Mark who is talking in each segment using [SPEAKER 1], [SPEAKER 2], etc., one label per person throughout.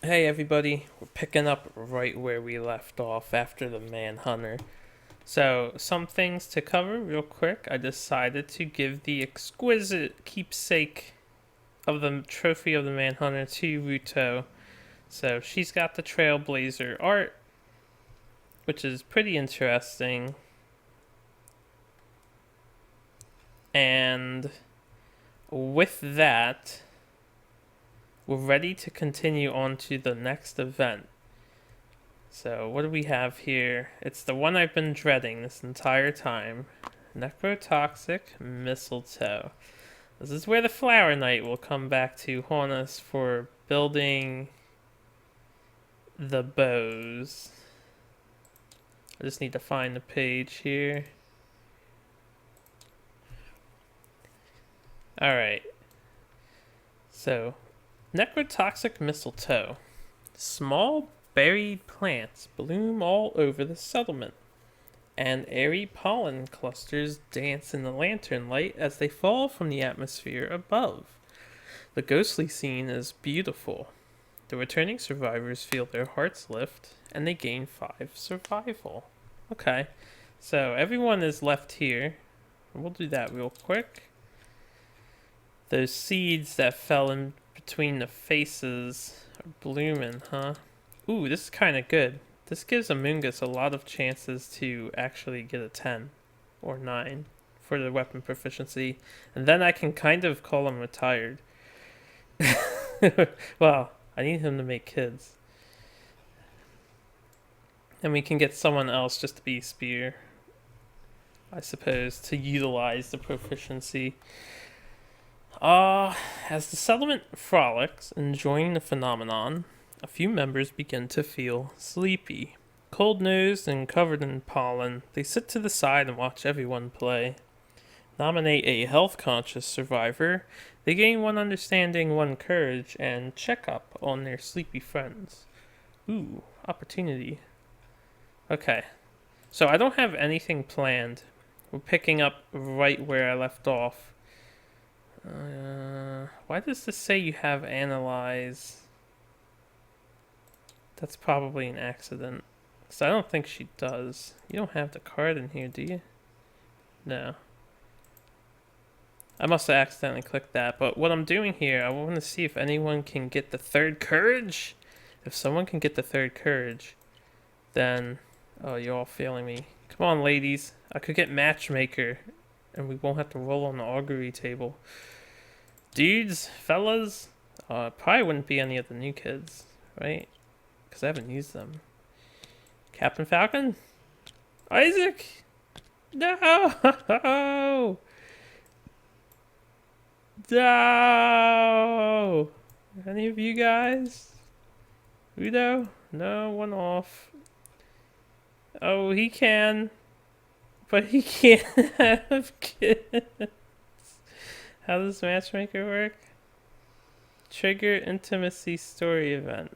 [SPEAKER 1] Hey everybody, we're picking up right where we left off after the Manhunter. So, some things to cover real quick. I decided to give the exquisite keepsake of the trophy of the Manhunter to Ruto. So, she's got the Trailblazer art, which is pretty interesting. And with that, we're ready to continue on to the next event. So, what do we have here? It's the one I've been dreading this entire time. Necrotoxic Mistletoe. This is where the Flower Knight will come back to haunt us for building the bows. I just need to find the page here. Alright. So, Necrotoxic Mistletoe. Small berried plants bloom all over the settlement, and airy pollen clusters dance in the lantern light as they fall from the atmosphere above. The ghostly scene is beautiful. The returning survivors feel their hearts lift, and they gain 5 survival. Okay, so everyone is left here. We'll do that real quick. Those seeds that fell in between the faces are blooming, huh? Ooh, this is kind of good. This gives Amoongus a lot of chances to actually get a 10 or 9 for the weapon proficiency. And then I can kind of call him retired. Well, I need him to make kids. And we can get someone else just to be Spear, I suppose, to utilize the proficiency. As the settlement frolics, enjoying the phenomenon, a few members begin to feel sleepy. Cold-nosed and covered in pollen, they sit to the side and watch everyone play. Nominate a health-conscious survivor. They gain 1 understanding, 1 courage, and check up on their sleepy friends. Ooh, opportunity. Okay, so I don't have anything planned. We're picking up right where I left off. Why does this say you have analyze? That's probably an accident. Because I don't think she does. You don't have the card in here, do you? No. I must have accidentally clicked that. But what I'm doing here, I want to see if anyone can get the 3rd courage. If someone can get the 3rd courage, then... Oh, you're all failing me. Come on, ladies. I could get matchmaker. And we won't have to roll on the augury table. Dudes, fellas, probably wouldn't be any of the new kids, right? Because I haven't used them. Captain Falcon? Isaac? No! No! Any of you guys? Udo? No, 1 off. Oh, he can. But he can't have kids. How does matchmaker work? Trigger intimacy story event.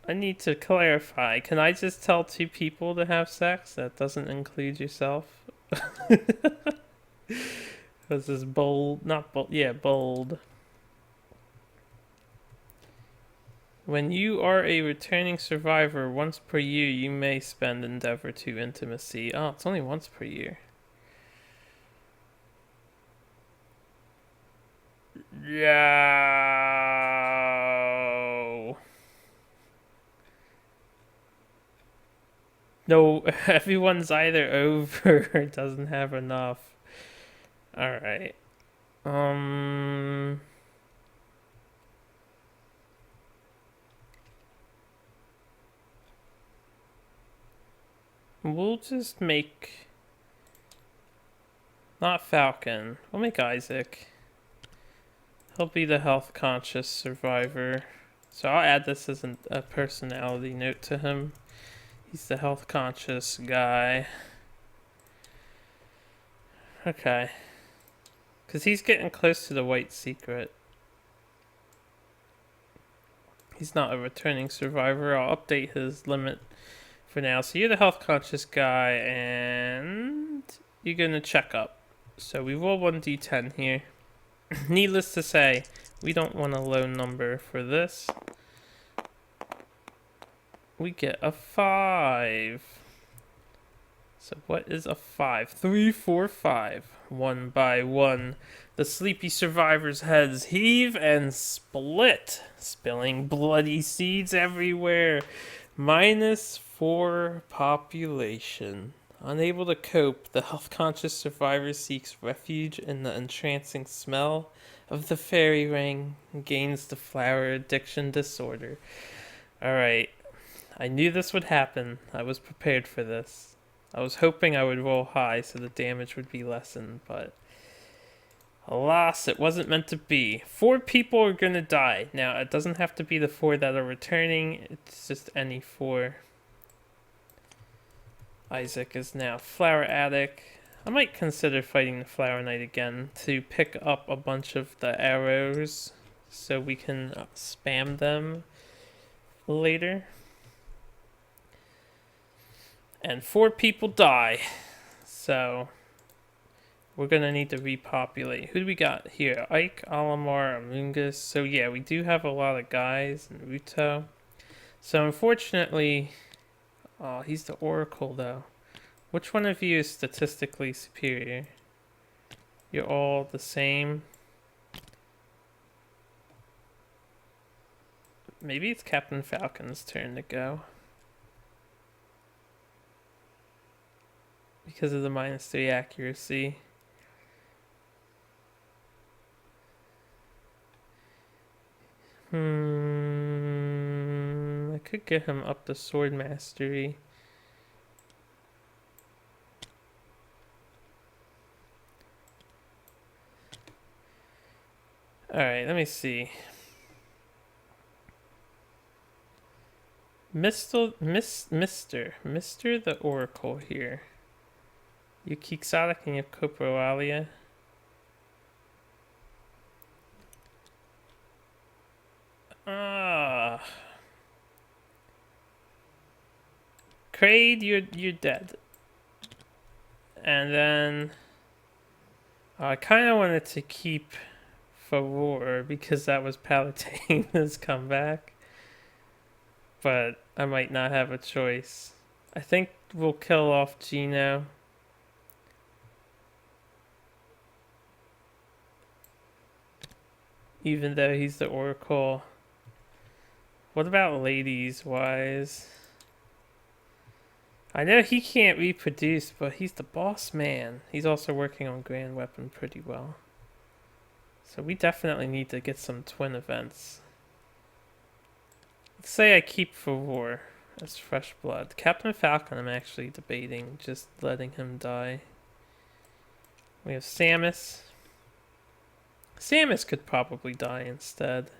[SPEAKER 1] I need to clarify. Can I just tell 2 people to have sex? That doesn't include yourself? This is bold. Not bold. Yeah, bold. When you are a returning survivor, once per year you may spend Endeavor to Intimacy. Oh, it's only once per year. Yeah. No, everyone's either over or doesn't have enough. Alright. We'll just make... Not Falcon. We'll make Isaac. He'll be the health-conscious survivor. So I'll add this as a personality note to him. He's the health-conscious guy. Okay. Because he's getting close to the white secret. He's not a returning survivor. I'll update his limit for now. So you're the health-conscious guy, and you're going to check up. So we roll 1d10 here. Needless to say, We don't want a low number for this. We get a 5. So what is a 5? 3, 4, 5. One by one, the sleepy survivors' heads heave and split, spilling bloody seeds everywhere. -4 population. Unable to cope, the health-conscious survivor seeks refuge in the entrancing smell of the fairy ring and gains the flower addiction disorder. Alright, I knew this would happen. I was prepared for this. I was hoping I would roll high so the damage would be lessened, but alas, it wasn't meant to be. 4 people are gonna die. Now, it doesn't have to be the 4 that are returning, it's just any 4. Isaac is now Flower Addict. I might consider fighting the Flower Knight again to pick up a bunch of the arrows so we can spam them later. And 4 people die. So we're gonna need to repopulate. Who do we got here? Ike, Alamar, Amungus. So yeah, we do have a lot of guys in Ruto. So unfortunately, oh, he's the Oracle though. Which one of you is statistically superior? You're all the same. Maybe it's Captain Falcon's turn to go. Because of the -3 accuracy. I could get him up to sword mastery. Alright, let me see. Mr. the Oracle here. You Quixotic and you Coproalia. Kraid, you're dead. And then I kind of wanted to keep Favor because that was Palatin's comeback. But I might not have a choice. I think we'll kill off Gino. Even though he's the Oracle. What about ladies wise? I know he can't reproduce, but he's the boss man. He's also working on Grand Weapon pretty well. So we definitely need to get some twin events. Let's say I keep Favor as fresh blood. Captain Falcon I'm actually debating just letting him die. We have Samus. Samus could probably die instead.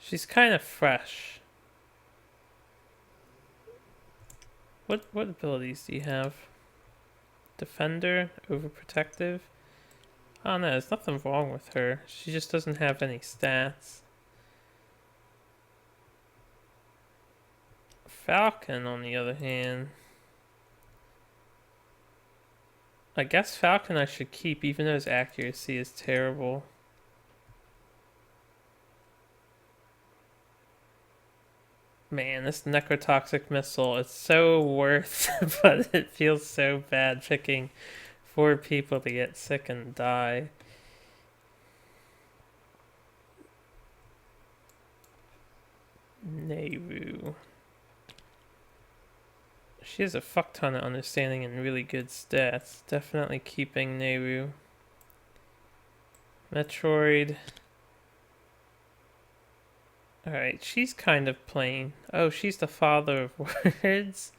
[SPEAKER 1] She's kind of fresh. What abilities do you have? Defender, overprotective. Oh no, there's nothing wrong with her. She just doesn't have any stats. Falcon, on the other hand. I guess Falcon I should keep, even though his accuracy is terrible. Man, this necrotoxic missile is so worth, but it feels so bad picking 4 people to get sick and die. Nehru. She has a fuck ton of understanding and really good stats. Definitely keeping Nehru. Metroid. Alright, she's kind of plain. Oh, she's the father of words?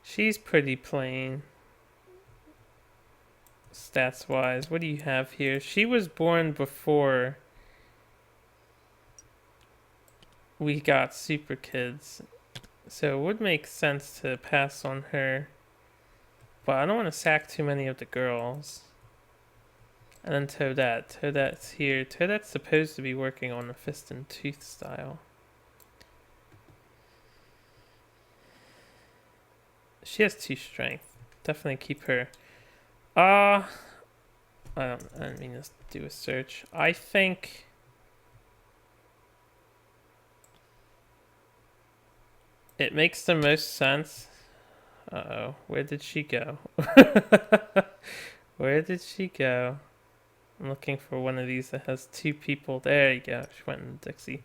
[SPEAKER 1] She's pretty plain. Stats wise. What do you have here? She was born before we got Super Kids. So it would make sense to pass on her. But I don't want to sack too many of the girls. And then Toadette. Toadette's here. Toadette's supposed to be working on the Fist and Tooth style. She has 2 strength. definitely keep her. I didn't mean to do a search. I think it makes the most sense. Uh-oh, where did she go? Where did she go? I'm looking for one of these that has two people. There you go. She went in the Dixie.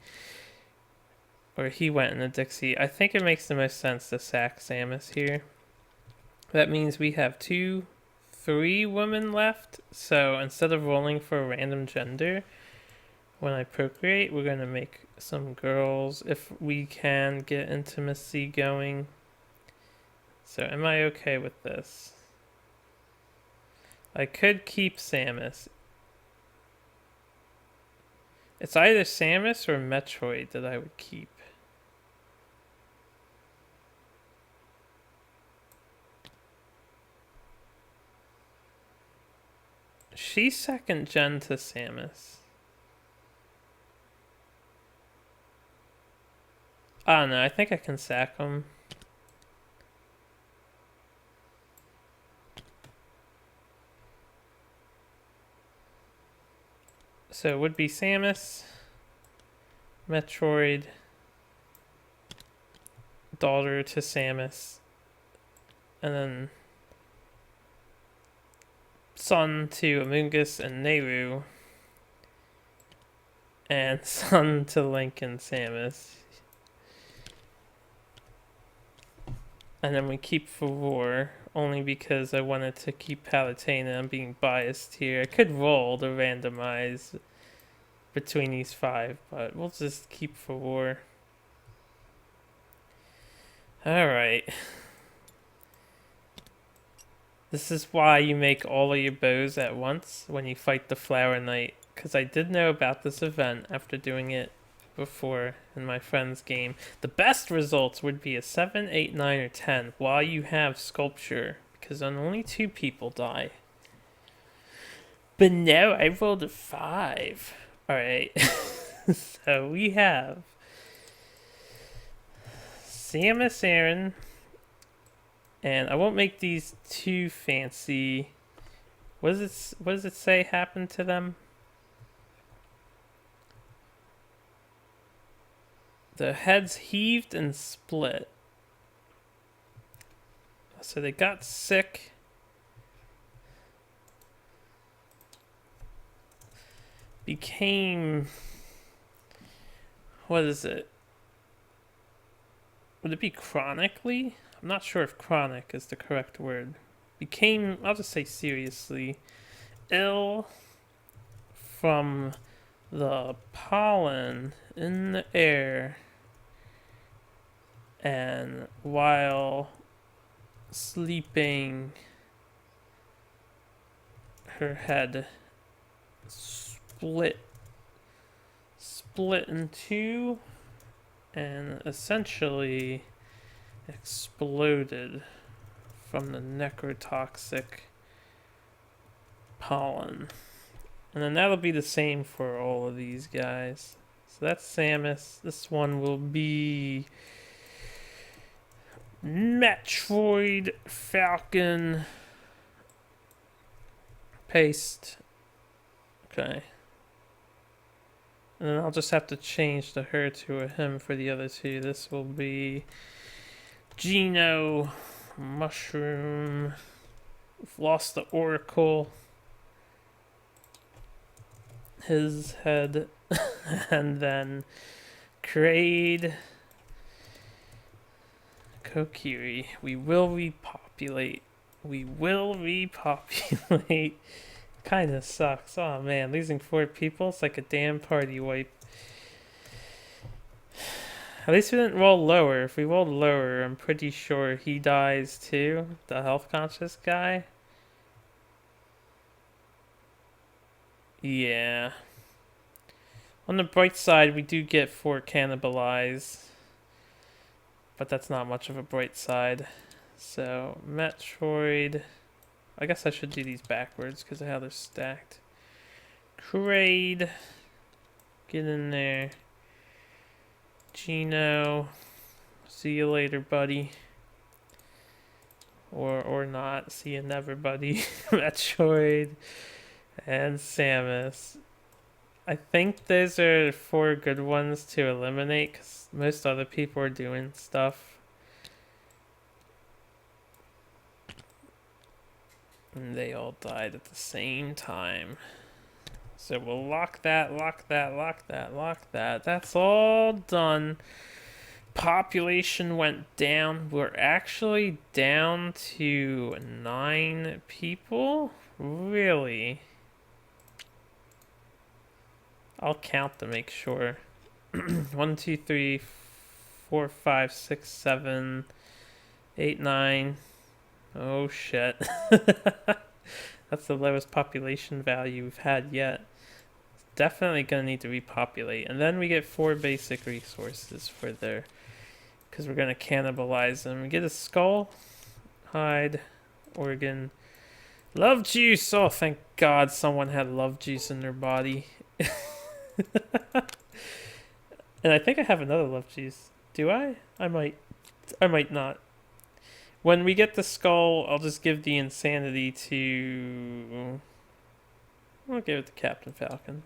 [SPEAKER 1] Or he went in the Dixie. I think it makes the most sense to sack Samus here. That means we have 3 women left. So instead of rolling for a random gender, when I procreate, we're going to make some girls if we can get intimacy going. So am I okay with this? I could keep Samus. It's either Samus or Metroid that I would keep. She's second gen to Samus. I don't know, I think I can sack them. So it would be Samus, Metroid, daughter to Samus, and then son to Amoonguss and Nehru, and son to Link and Samus. And then we keep Favor, only because I wanted to keep Palutena. I'm being biased here. I could roll to randomize between these 5, but we'll just keep Favor. Alright. This is why you make all of your bows at once when you fight the Flower Knight, because I did know about this event after doing it before in my friend's game. The best results would be a 7, 8, 9, or 10 while you have Sculpture, because then only 2 people die. But no, I rolled a 5. Alright, so we have Samus Aran, and I won't make these too fancy. What does it say happened to them? The heads heaved and split. So they got sick. Became... What is it? Would it be chronically? I'm not sure if chronic is the correct word. Became, I'll just say seriously, ill from the pollen in the air, and while sleeping, her head split in 2 and essentially exploded from the necrotoxic pollen. And then that'll be the same for all of these guys. So that's Samus. This one will be Metroid Falcon paste. Okay. And then I'll just have to change the her to a him for the other 2. This will be Geno Mushroom. We've lost the Oracle. His head. And then Kraid. Kokiri. We will repopulate. Kinda sucks. Oh man, losing 4 people, it's like a damn party wipe. At least we didn't roll lower. If we rolled lower, I'm pretty sure he dies too. The health conscious guy. Yeah. On the bright side, we do get 4 cannibalize. But that's not much of a bright side. So, Metroid... I guess I should do these backwards because of how they're stacked. Kraid. Get in there. Geno. See you later, buddy. or not. Seeing everybody, Metroid and Samus. I think those are 4 good ones to eliminate because most other people are doing stuff. And they all died at the same time. So we'll lock that, lock that, lock that, lock that. That's all done. Population went down. We're actually down to 9 people? Really? I'll count to make sure. 1, 2, 3, 4, 5, 6, 7, 8, 9. Oh shit. That's the lowest population value we've had yet. Definitely gonna need to repopulate. And then we get 4 basic resources for their... because we're gonna cannibalize them. We get a skull, hide, organ, love juice. Oh, thank God someone had love juice in their body. And I think I have another love juice. Do I? I might not. When we get the skull, I'll just give the insanity to... I'll give it to Captain Falcon.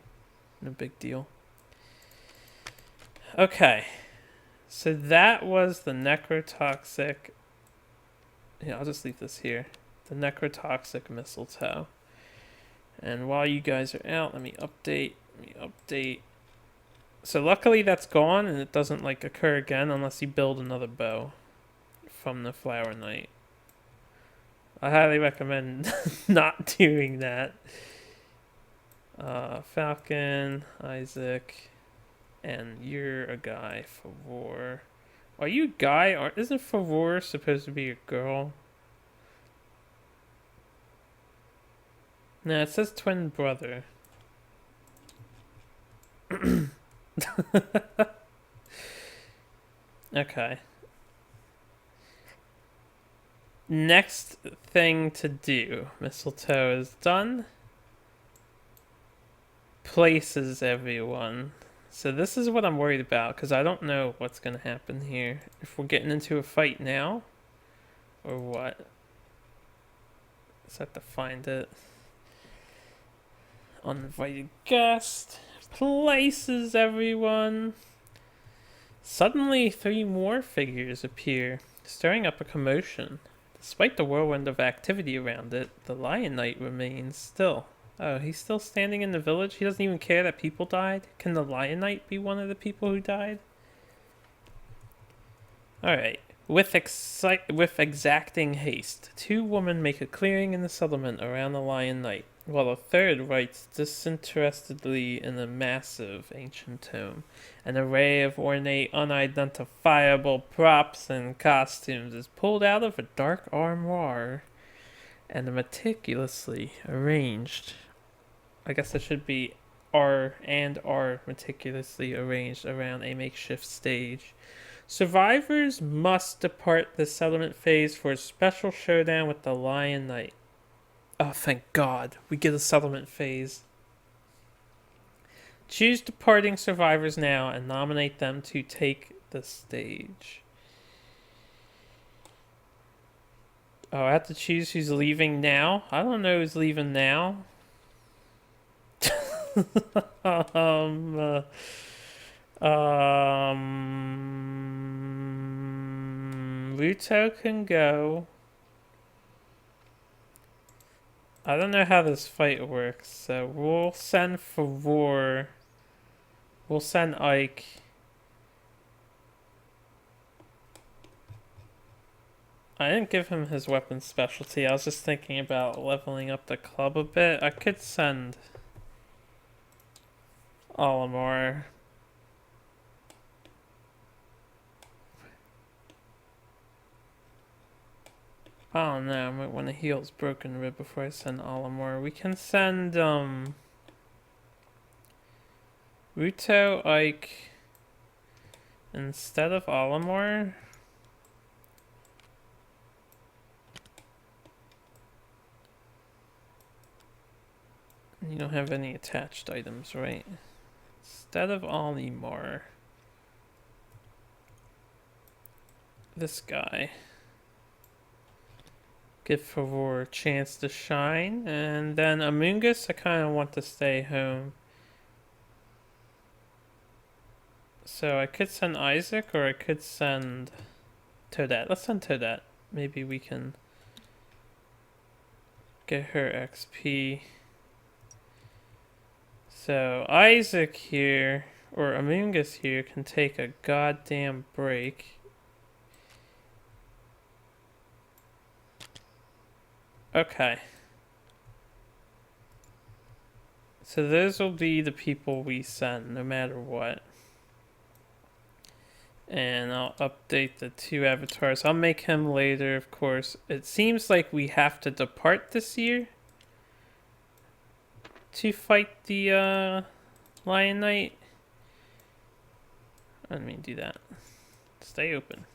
[SPEAKER 1] No big deal. Okay. So that was the necrotoxic... Yeah, I'll just leave this here. The necrotoxic mistletoe. And while you guys are out, let me update. So luckily that's gone and it doesn't like occur again unless you build another bow from the Flower Knight. I highly recommend not doing that. Falcon, Isaac, and you're a guy, Favor. Are you a guy or isn't Favor supposed to be a girl? No, it says twin brother. Okay. Next thing to do. Mistletoe is done. Places everyone. So this is what I'm worried about because I don't know what's going to happen here. If we're getting into a fight now or what. Just have to find it. Uninvited guest. Places everyone. Suddenly 3 more figures appear, stirring up a commotion. Despite the whirlwind of activity around it, the Lion Knight remains still. Oh, he's still standing in the village? He doesn't even care that people died? Can the Lion Knight be one of the people who died? Alright. With exacting haste, 2 women make a clearing in the settlement around the Lion Knight, while a third writes disinterestedly in a massive ancient tome. An array of ornate, unidentifiable props and costumes is pulled out of a dark armoire and meticulously arranged. I guess it should be are meticulously arranged around a makeshift stage. Survivors must depart the settlement phase for a special showdown with the Lion Knight. Oh, thank God. We get a settlement phase. Choose departing survivors now and nominate them to take the stage. Oh, I have to choose who's leaving now? I don't know who's leaving now. Ruto can go. I don't know how this fight works, so we'll send Favor. We'll send Ike. I didn't give him his weapon specialty. I was just thinking about leveling up the club a bit. I could send Olimar. I don't know, I might want to heal his broken rib before I send Olimar. We can send, Ruto, Ike, instead of Olimar. You don't have any attached items, right? Instead of Olimar. This guy. Give Favor a chance to shine. And then Amoongus, I kind of want to stay home. So I could send Isaac or I could send Toadette. Let's send Toadette. Maybe we can get her XP. So Isaac here, or Amoongus here, can take a goddamn break. Okay. So those will be the people we send, no matter what. And I'll update the 2 avatars. I'll make him later, of course. It seems like we have to depart this year to fight the Lion Knight. I didn't mean to do that. Stay open.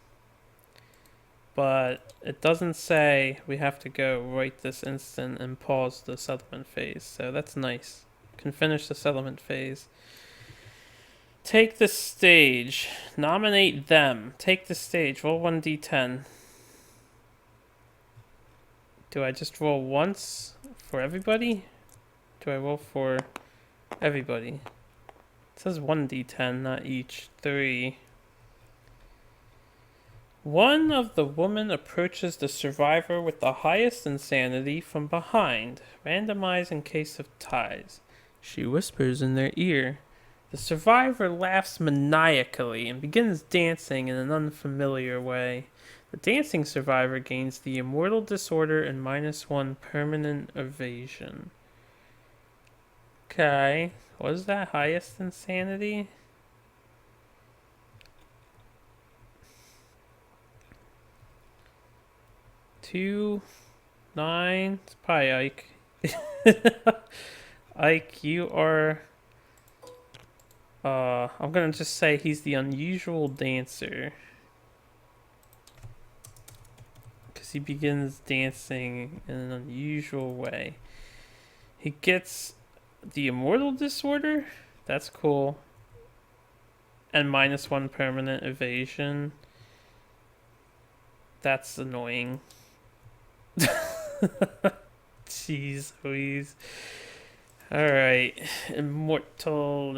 [SPEAKER 1] But it doesn't say we have to go right this instant and pause the settlement phase. So that's nice. Can finish the settlement phase. Take the stage. Nominate them. Take the stage. Roll 1d10. Do I just roll once for everybody? Do I roll for everybody? It says 1d10, not each. 3. One of the women approaches the survivor with the highest insanity from behind. Randomize in case of ties. She whispers in their ear. The survivor laughs maniacally and begins dancing in an unfamiliar way. The dancing survivor gains the immortal disorder and -1 permanent evasion. Okay, what is that? Highest insanity? Two, 9. It's probably Ike. Ike, you are. I'm gonna just say he's the unusual dancer. Because he begins dancing in an unusual way. He gets the immortal disorder? That's cool. And -1 permanent evasion. That's annoying. Jeez Louise. Alright. Immortal.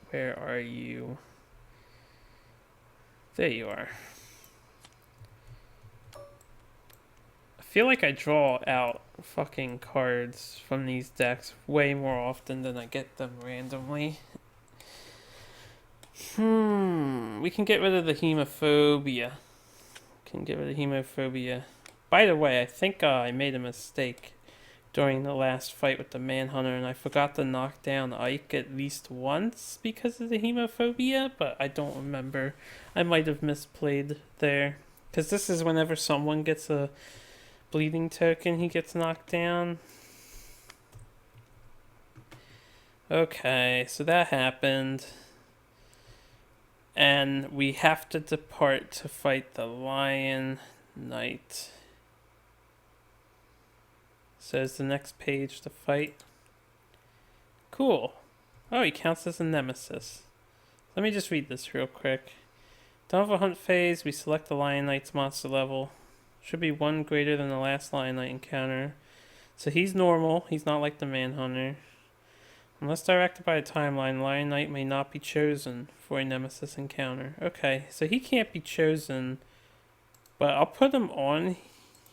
[SPEAKER 1] Where are you? There you are. I feel like I draw out fucking cards from these decks way more often than I get them randomly. We can get rid of the hemophobia. By the way, I think I made a mistake during the last fight with the Manhunter, and I forgot to knock down Ike at least once because of the hemophobia, but I don't remember. I might have misplayed there. Because this is whenever someone gets a bleeding token, he gets knocked down. Okay, so that happened. And we have to depart to fight the Lion Knight. So is the next page to fight? Cool. Oh, he counts as a nemesis. Let me just read this real quick. Done with a hunt phase, we select the Lion Knight's monster level. Should be 1 greater than the last Lion Knight encounter. So he's normal. He's not like the Manhunter. Unless directed by a timeline, Lion Knight may not be chosen for a nemesis encounter. Okay, so he can't be chosen. But I'll put him on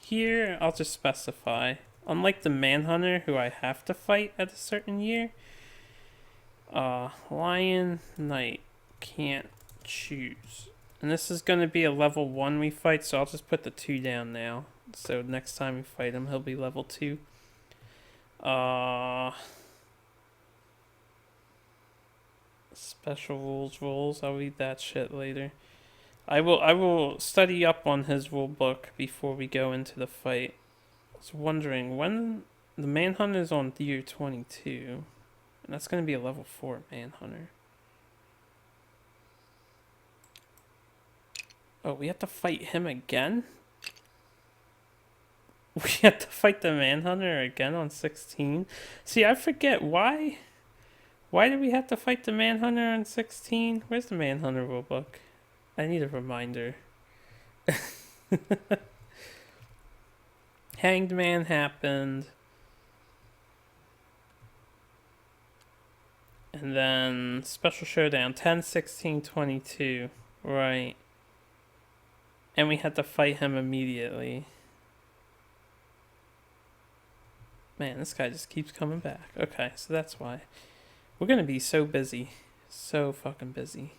[SPEAKER 1] here. I'll just specify. Unlike the Manhunter, who I have to fight at a certain year, Lion Knight can't choose. And this is going to be a level 1 we fight, so I'll just put the 2 down now. So next time we fight him, he'll be level 2. Special rules. I'll read that shit later. I will study up on his rule book before we go into the fight. I was wondering when the Manhunter is on year 22, and that's going to be a level 4 Manhunter. Oh, we have to fight him again? We have to fight the Manhunter again on 16? See, I forget why Why did we have to fight the Manhunter on 16? Where's the Manhunter rulebook? I need a reminder. Hanged Man happened. And then Special Showdown 10, 16, 22. Right. And we had to fight him immediately. Man, this guy just keeps coming back. Okay, so that's why. We're gonna be so busy. So fucking busy.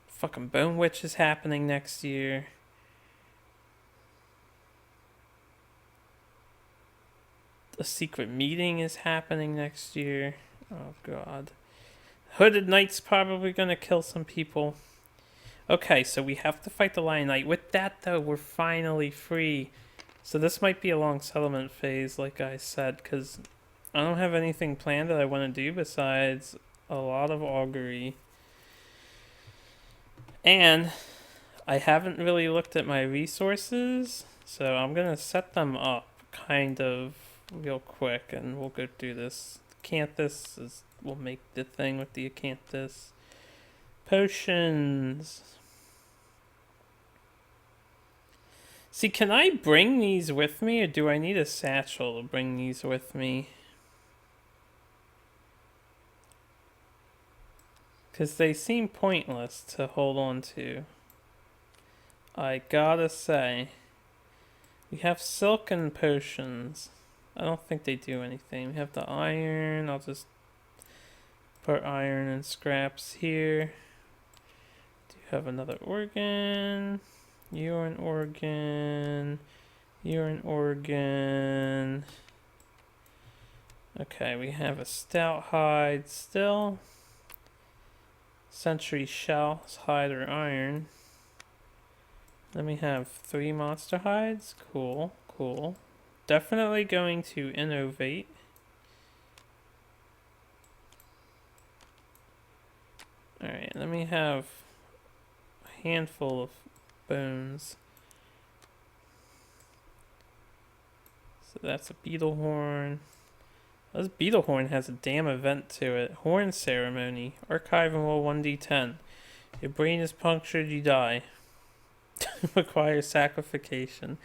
[SPEAKER 1] Fucking Bone Witch is happening next year. A secret meeting is happening next year. Oh god. Hooded Knight's probably gonna kill some people. Okay, so we have to fight the Lion Knight. With that though, we're finally free. So this might be a long settlement phase, like I said, because I don't have anything planned that I want to do besides a lot of augury. And I haven't really looked at my resources, so I'm going to set them up kind of real quick, and we'll go through this. Acanthus we'll make the thing with the Acanthus. Potions. See, can I bring these with me, or do I need a satchel to bring these with me? Because they seem pointless to hold on to. I gotta say. We have silken potions. I don't think they do anything. We have the iron. I'll just put iron and scraps here. Do you have another organ? You're an organ. You're an organ. Okay, we have a stout hide still. Century shell, hide or iron. Then we have 3 monster hides. Cool, cool. Definitely going to innovate. Alright, let me have a handful of bones. So that's a beetle horn. This beetle horn has a damn event to it. Horn ceremony. Archive and roll 1d10. Your brain is punctured, you die. Requires sacrification.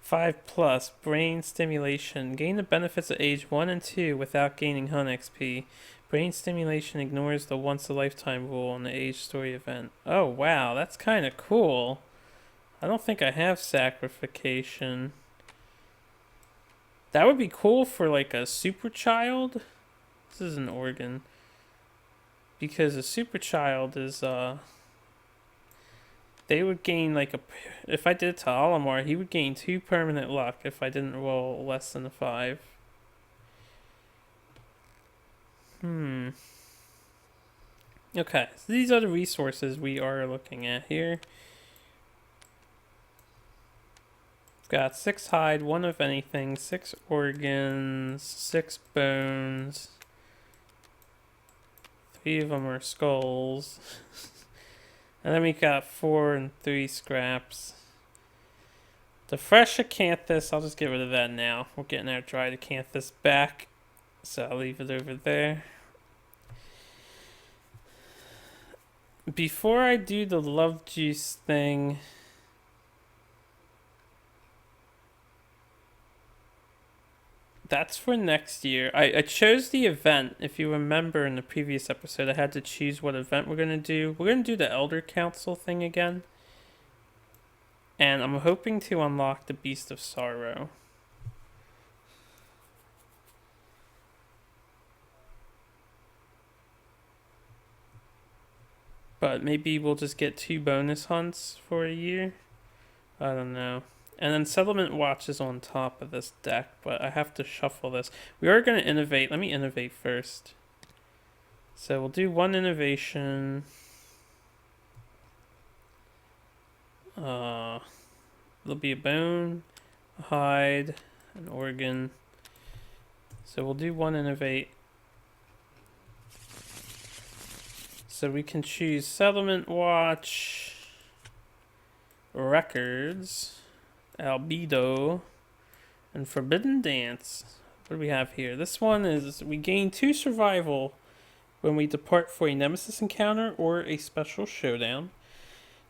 [SPEAKER 1] 5+. Brain stimulation. Gain the benefits of age 1 and 2 without gaining Hun XP. Brain stimulation ignores the once a lifetime rule on the age story event. Oh wow, that's kind of cool. I don't think I have sacrification. That would be cool for like a super child. This is an organ. Because a super child is they would gain like a, if I did it to Olimar, he would gain 2 permanent luck if I didn't roll less than a 5. Okay, so these are the resources we are looking at here. We've got 6 hide, 1 of anything, 6 organs, 6 bones. 3 of them are skulls. And then we got 4 and 3 scraps. The fresh acanthus, I'll just get rid of that now. We're getting our dried acanthus back. So I'll leave it over there. Before I do the love juice thing, that's for next year. I chose the event. If you remember in the previous episode, I had to choose what event we're going to do. We're going to do the Elder Council thing again. And I'm hoping to unlock the Beast of Sorrow. But maybe we'll just get 2 bonus hunts for a year. I don't know. And then Settlement Watch is on top of this deck, but I have to shuffle this. We are going to innovate. Let me innovate first. So we'll do 1 innovation. There'll be a bone, a hide, an organ. So we'll do 1 innovate. So we can choose Settlement Watch, Records, Albedo, and Forbidden Dance. What do we have here? This one is, we gain 2 survival when we depart for a nemesis encounter or a special showdown.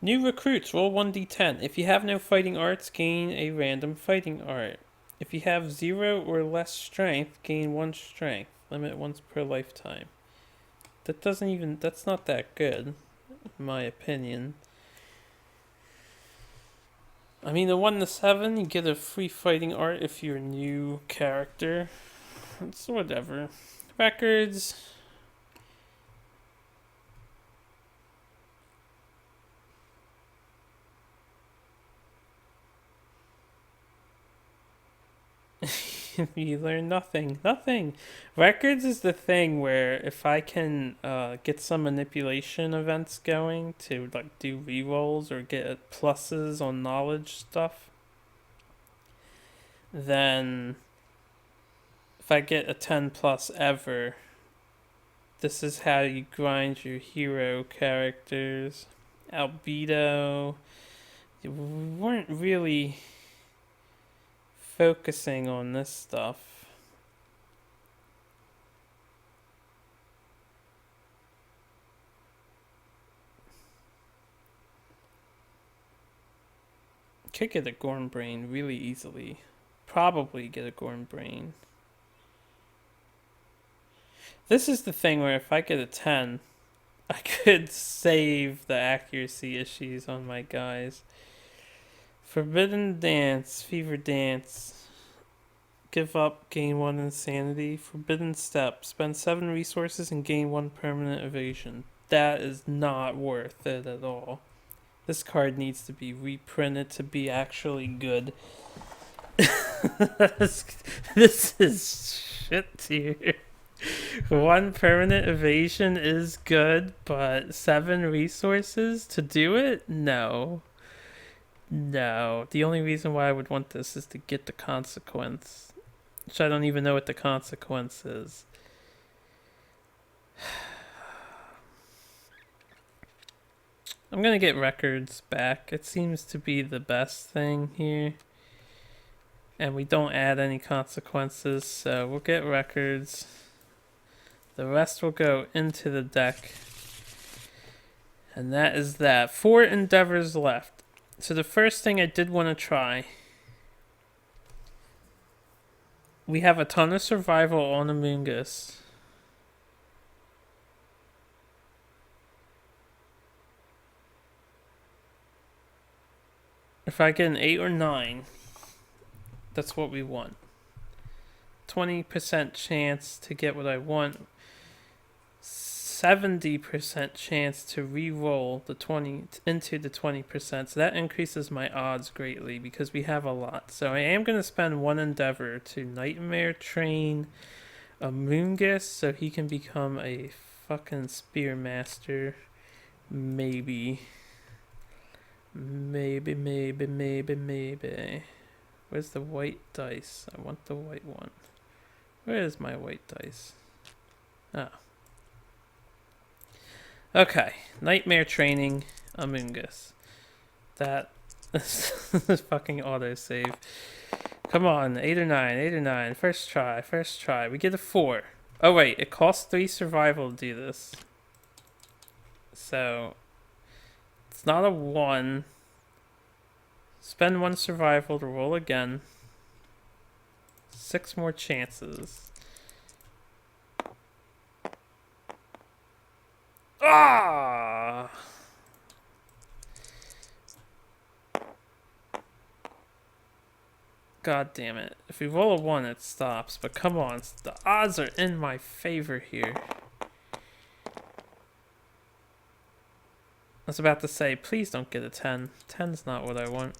[SPEAKER 1] New recruits, roll 1d10. If you have no fighting arts, gain a random fighting art. If you have 0 or less strength, gain 1 strength. Limit once per lifetime. That's not that good, in my opinion. I mean, the 1 to 7, you get a free fighting art if you're a new character. It's whatever. Records. You learn nothing. Nothing. Records is the thing where if I can get some manipulation events going to like do rerolls or get pluses on knowledge stuff, then if I get a 10 plus ever, this is how you grind your hero characters. Albedo. We weren't really focusing on this stuff. Could get a Gorn Brain really easily. Probably get a Gorn Brain. This is the thing where if I get a 10, I could save the accuracy issues on my guys. Forbidden Dance, Fever Dance. Give up, gain 1 insanity. Forbidden Step, spend 7 resources and gain 1 permanent evasion. That is not worth it at all. This card needs to be reprinted to be actually good. This is shit tier. 1 permanent evasion is good, but 7 resources to do it? No. No. The only reason why I would want this is to get the consequence. Which I don't even know what the consequence is. I'm gonna get records back. It seems to be the best thing here. And we don't add any consequences, so we'll get records. The rest will go into the deck. And that is that. 4 endeavors left. So the first thing I did want to try. We have a ton of survival on Amoongus. If I get an 8 or 9, that's what we want. 20% chance to get what I want. 70% chance to re-roll the 20 into the 20%. So that increases my odds greatly because we have a lot. So I am going to spend 1 endeavor to Nightmare Train Amoongus so he can become a fucking Spearmaster. Maybe. Maybe. Where's the white dice? I want the white one. Where is my white dice? Ah. Okay. Nightmare Training Amoongus. That is fucking autosave. Come on. 8 or 9. 8 or 9. First try. We get a 4. Oh wait, it costs 3 survival to do this. So it's not a 1. Spend 1 survival to roll again. 6 more chances. Ah! God damn it. If we roll a 1, it stops. But come on, the odds are in my favor here. I was about to say, please don't get a 10. 10's not what I want.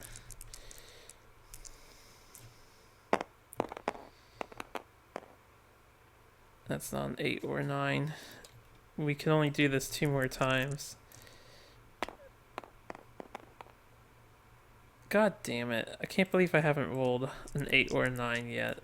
[SPEAKER 1] That's not an 8 or 9. We can only do this 2 more times. God damn it. I can't believe I haven't rolled an 8 or a 9 yet.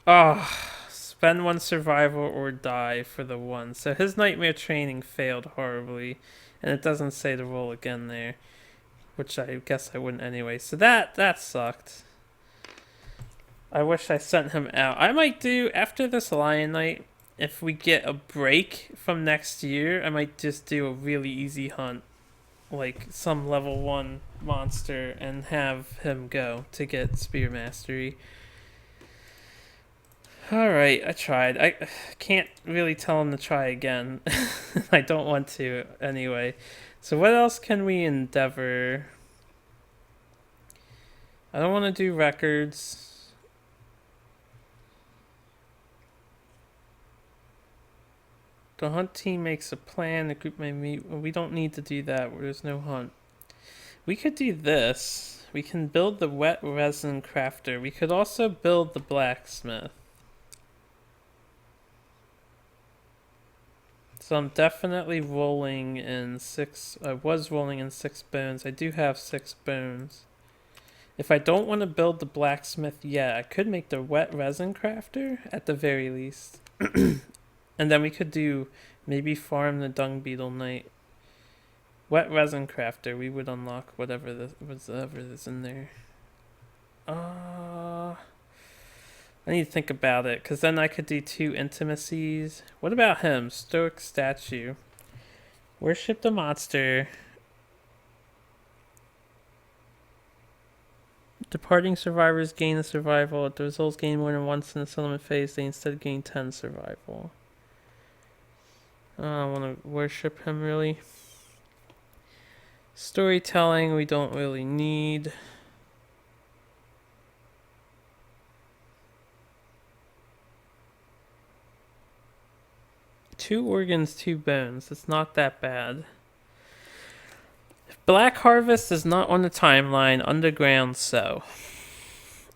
[SPEAKER 1] Ah. Spend 1 survival or die for the 1. So his Nightmare Training failed horribly. And it doesn't say to roll again there. Which I guess I wouldn't anyway. So that sucked. I wish I sent him out. I might do, after this Lion Night, if we get a break from next year, I might just do a really easy hunt. Like some level 1 monster and have him go to get Spear Mastery. Alright, I tried. I can't really tell him to try again. I don't want to, anyway. So what else can we endeavor? I don't want to do records. The hunt team makes a plan. The group may meet. We don't need to do that. There's no hunt. We could do this. We can build the wet resin crafter. We could also build the blacksmith. So I'm definitely rolling in 6. I was rolling in 6 bones. I do have 6 bones. If I don't want to build the blacksmith yet, I could make the wet resin crafter at the very least. And then we could do maybe farm the dung beetle knight. Wet resin crafter, we would unlock whatever is in there. I need to think about it, because then I could do 2 intimacies. What about him? Stoic statue. Worship the monster. Departing survivors gain a survival. If the results gain more than once in the settlement phase, they instead gain 10 survival. I want to worship him, really. Storytelling, we don't really need. Two organs, 2 bones. It's not that bad. Black Harvest is not on the timeline. Underground, so.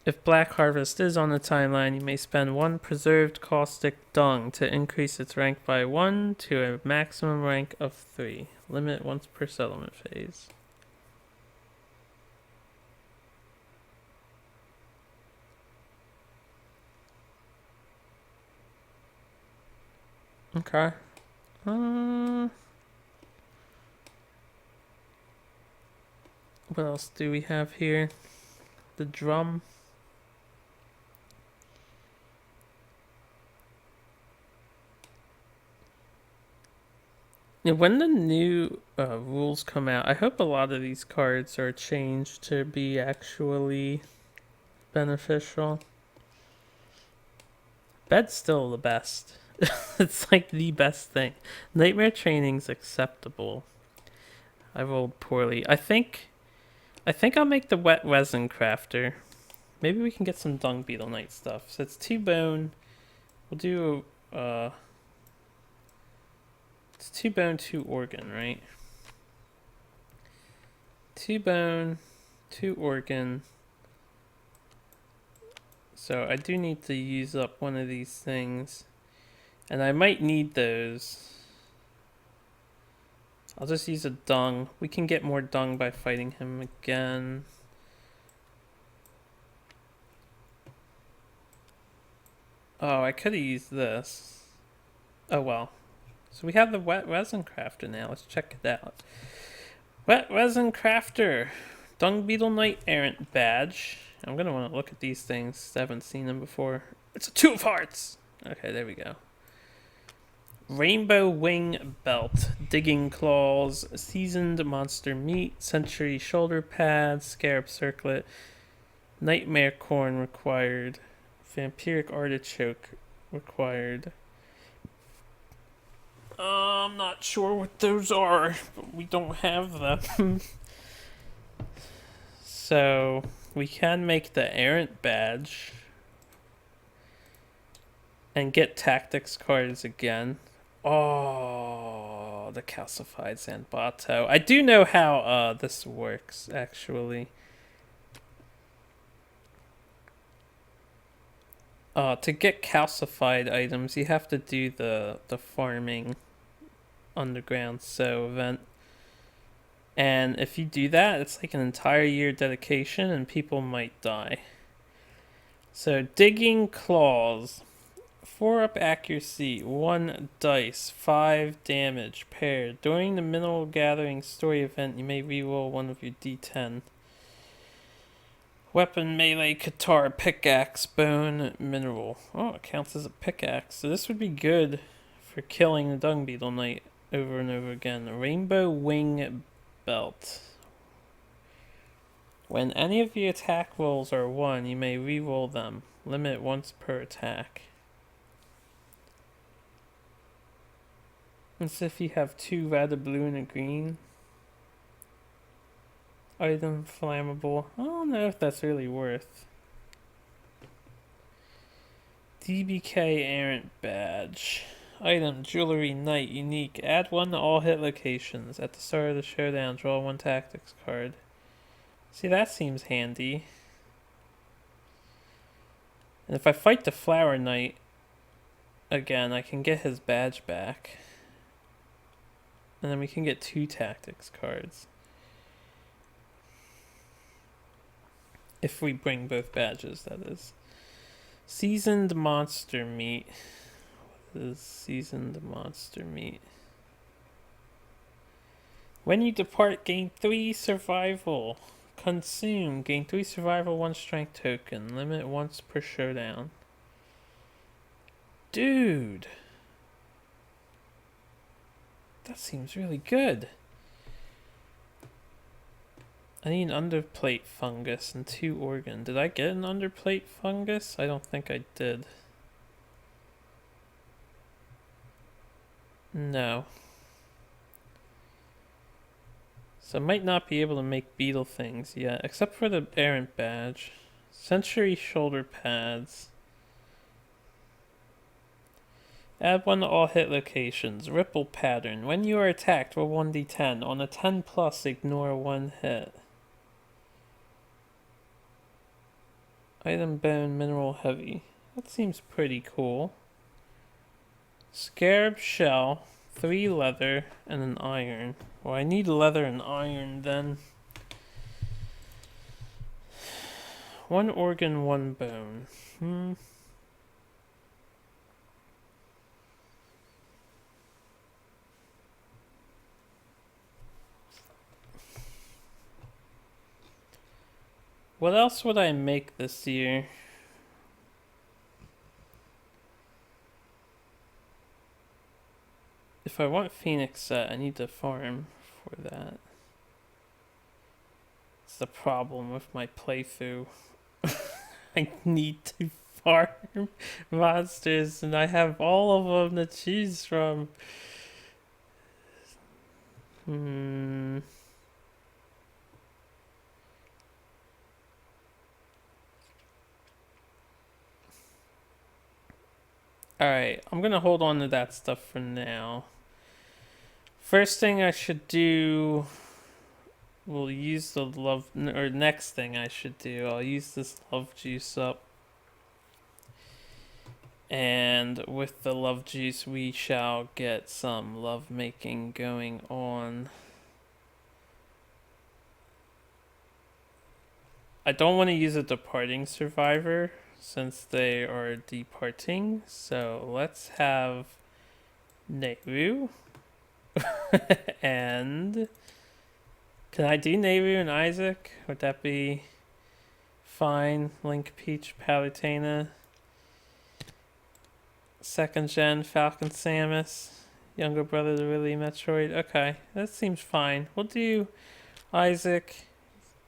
[SPEAKER 1] If Black Harvest is on the timeline, you may spend 1 preserved caustic dung to increase its rank by 1 to a maximum rank of 3. Limit once per settlement phase. Okay. What else do we have here? The drum. Yeah, when the new rules come out, I hope a lot of these cards are changed to be actually beneficial. Bed's still the best. It's like the best thing. Nightmare training's acceptable. I rolled poorly. I think I'll make the wet resin crafter. Maybe we can get some dung beetle knight stuff. So it's 2 bone. We'll do it's 2 bone, 2 organ, right? 2 bone, 2 organ. So I do need to use up one of these things. And I might need those. I'll just use a dung. We can get more dung by fighting him again. Oh, I could have used this. Oh well. So we have the wet resin crafter now. Let's check it out. Wet resin crafter. Dung beetle knight errant badge. I'm gonna want to look at these things. I haven't seen them before. It's a 2 of hearts. Okay, there we go. Rainbow wing belt, digging claws, seasoned monster meat, century shoulder pads, scarab circlet, nightmare corn required, vampiric artichoke required. I'm not sure what those are, but we don't have them. So we can make the errant badge and get tactics cards again. Oh, the calcified Zanbato. I do know how this works, actually. To get calcified items, you have to do the farming underground so event. And if you do that, it's like an entire year dedication and people might die. So digging claws. 4 up accuracy, 1 dice, 5 damage, paired. During the mineral gathering story event, you may reroll one of your d10. Weapon, melee, guitar, pickaxe, bone, mineral. Oh, it counts as a pickaxe. So this would be good for killing the dung beetle knight over and over again. Rainbow wing belt. When any of the attack rolls are 1, you may re-roll them. Limit once per attack. As if you have 2 red, a blue, and a green. Item flammable. I don't know if that's really worth. DBK errant badge. Item jewelry knight unique. Add 1 to all hit locations. At the start of the showdown, draw 1 tactics card. See, that seems handy. And if I fight the flower knight again, I can get his badge back. And then we can get 2 tactics cards. If we bring both badges, that is. Seasoned monster meat. What is seasoned monster meat? When you depart, gain 3 survival. Consume. Gain 3 survival, 1 strength token. Limit once per showdown. Dude. That seems really good. I need an underplate fungus and 2 organ. Did I get an underplate fungus? I don't think I did. No. So I might not be able to make beetle things yet, except for the errant badge. Century shoulder pads. Add 1 to all hit locations. Ripple pattern. When you are attacked, roll 1d10. On a 10 plus, ignore 1 hit. Item bone mineral heavy. That seems pretty cool. Scarab shell, 3 leather, and an iron. Well, I need leather and iron then. 1 organ, 1 bone. What else would I make this year? If I want Phoenix set, I need to farm for that. It's the problem with my playthrough. I need to farm monsters, and I have all of them to choose from. Alright, I'm gonna hold on to that stuff for now. First thing I should do, we'll use the love, or next thing I should do, I'll use this love juice up. And with the love juice, we shall get some love making going on. I don't want to use a departing survivor since they are departing, so let's have Nehru. And can I do Nehru and Isaac? Would that be fine? Link, Peach, Palutena. 2nd gen Falcon Samus. Younger brother to Willy Metroid. Okay, that seems fine. We'll do Isaac.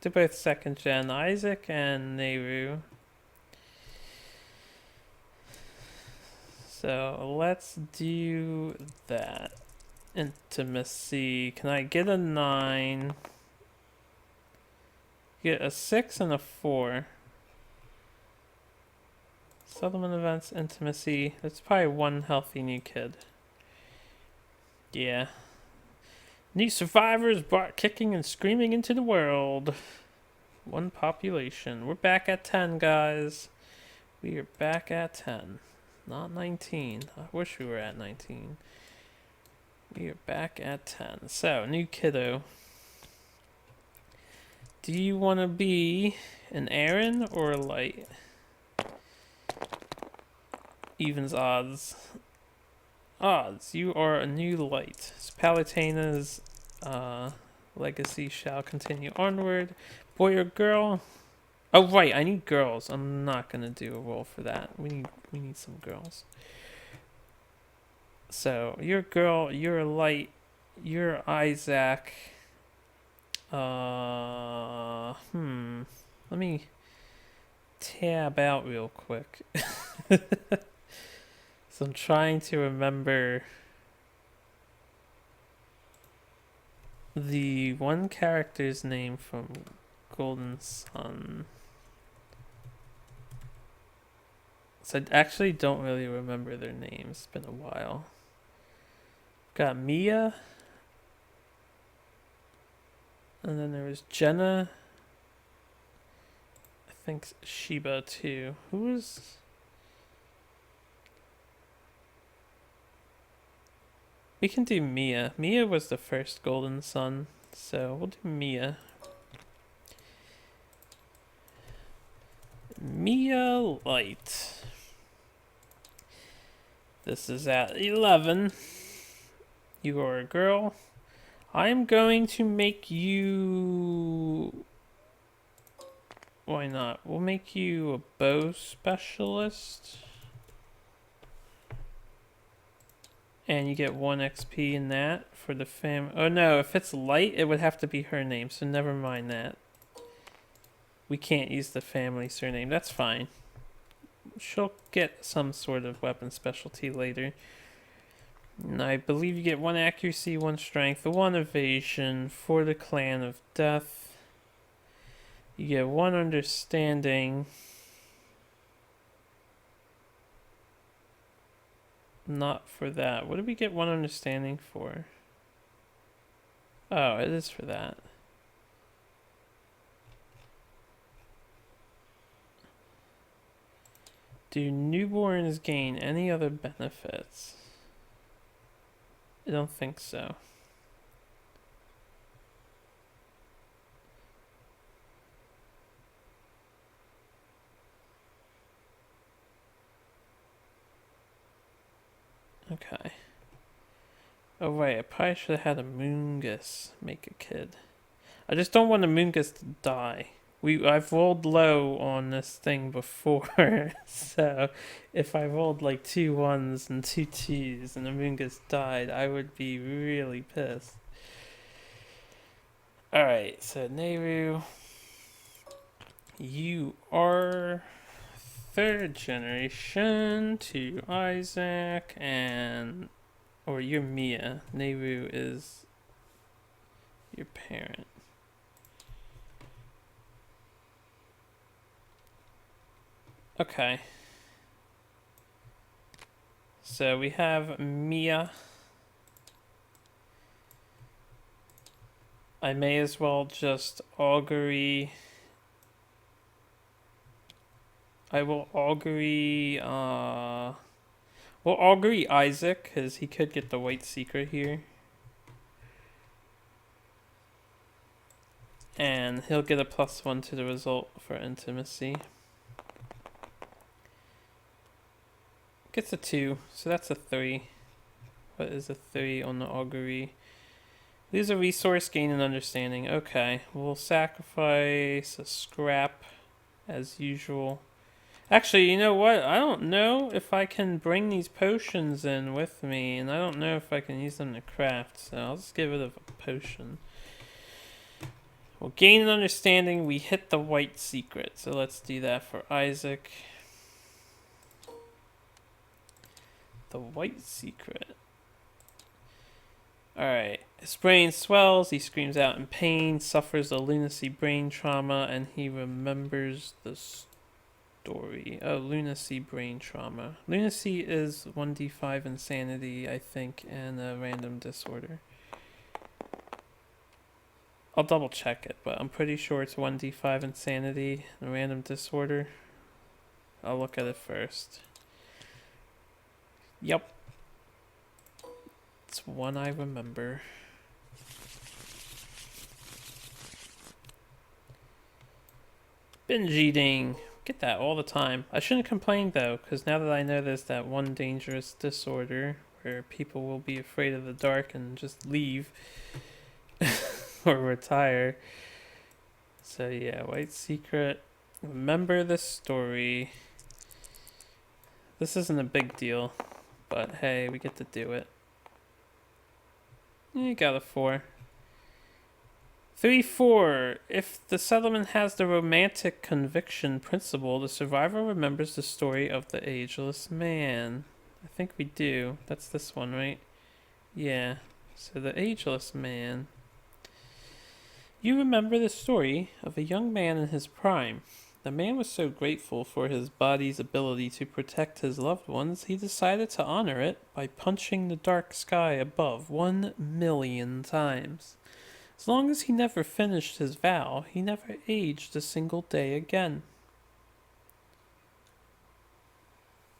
[SPEAKER 1] Do both 2nd gen. Isaac and Nehru. So let's do that. Intimacy. Can I get a 9? Get a 6 and a 4. Settlement events, intimacy. That's probably 1 healthy new kid. Yeah. New survivors brought kicking and screaming into the world. 1 population. We're back at 10, guys. We are back at 10. Not 19. I wish we were at 19. We are back at 10. So, new kiddo. Do you want to be an Aaron or a Light? Evens odds. Odds. You are a new Light. So Palutena's legacy shall continue onward. Boy or girl? Oh right, I need girls. I'm not gonna do a roll for that. We need some girls. So you're a girl. You're a light. You're Isaac. Let me tab out real quick. So I'm trying to remember the one character's name from Golden Sun. So I actually don't really remember their names. It's been a while. Got Mia. And then there was Jenna. I think Sheba too. Who was... We can do Mia. Mia was the first Golden Sun, so we'll do Mia. Mia Light. This is at 11. You are a girl. I'm going to make you... Why not? We'll make you a bow specialist. And you get 1 XP in that for the fam... Oh no, if it's light, it would have to be her name, so never mind that. We can't use the family surname, that's fine. She'll get some sort of weapon specialty later. And I believe you get 1 accuracy, 1 strength, 1 evasion for the Clan of Death. You get 1 understanding. Not for that. What did we get 1 understanding for? Oh, it is for that. Do newborns gain any other benefits? I don't think so. Okay. Oh wait, I probably should have had a Moongus make a kid. I just don't want a Moongus to die. I've rolled low on this thing before, so if I rolled like 2 1s and 2 2s and the Moongus died, I would be really pissed. Alright, so Nehru, you are 3rd generation to Isaac, or you're Mia. Nehru is your parent. Okay. So we have Mia. I may as well just augury. I will augury, we'll augury Isaac, because he could get the white secret here. And he'll get a +1 to the result for intimacy. Gets a 2, so that's a 3. What is a 3 on the augury? Lose a resource, gain an understanding. Okay, we'll sacrifice a scrap as usual. Actually, you know what? I don't know if I can bring these potions in with me, and I don't know if I can use them to craft, so I'll just get rid of a potion. We'll gain an understanding. We hit the white secret, so let's do that for Isaac. The white secret. Alright. His brain swells, he screams out in pain, suffers a lunacy brain trauma, and he remembers the story. Oh, lunacy brain trauma. Lunacy is 1d5 insanity, I think, and a random disorder. I'll double check it, but I'm pretty sure it's 1d5 insanity and a random disorder. I'll look at it first. Yep. It's one I remember. Binge eating. Get that all the time. I shouldn't complain though, because now that I know there's that one dangerous disorder where people will be afraid of the dark and just leave or retire. So yeah, white secret. Remember the story. This isn't a big deal, but hey, we get to do it. You got a 4. 3-4. If the settlement has the romantic conviction principle, the survivor remembers the story of the ageless man. I think we do. That's this one, right? Yeah. So the ageless man. You remember the story of a young man in his prime. The man was so grateful for his body's ability to protect his loved ones, he decided to honor it by punching the dark sky above 1,000,000 times. As long as he never finished his vow, he never aged a single day again.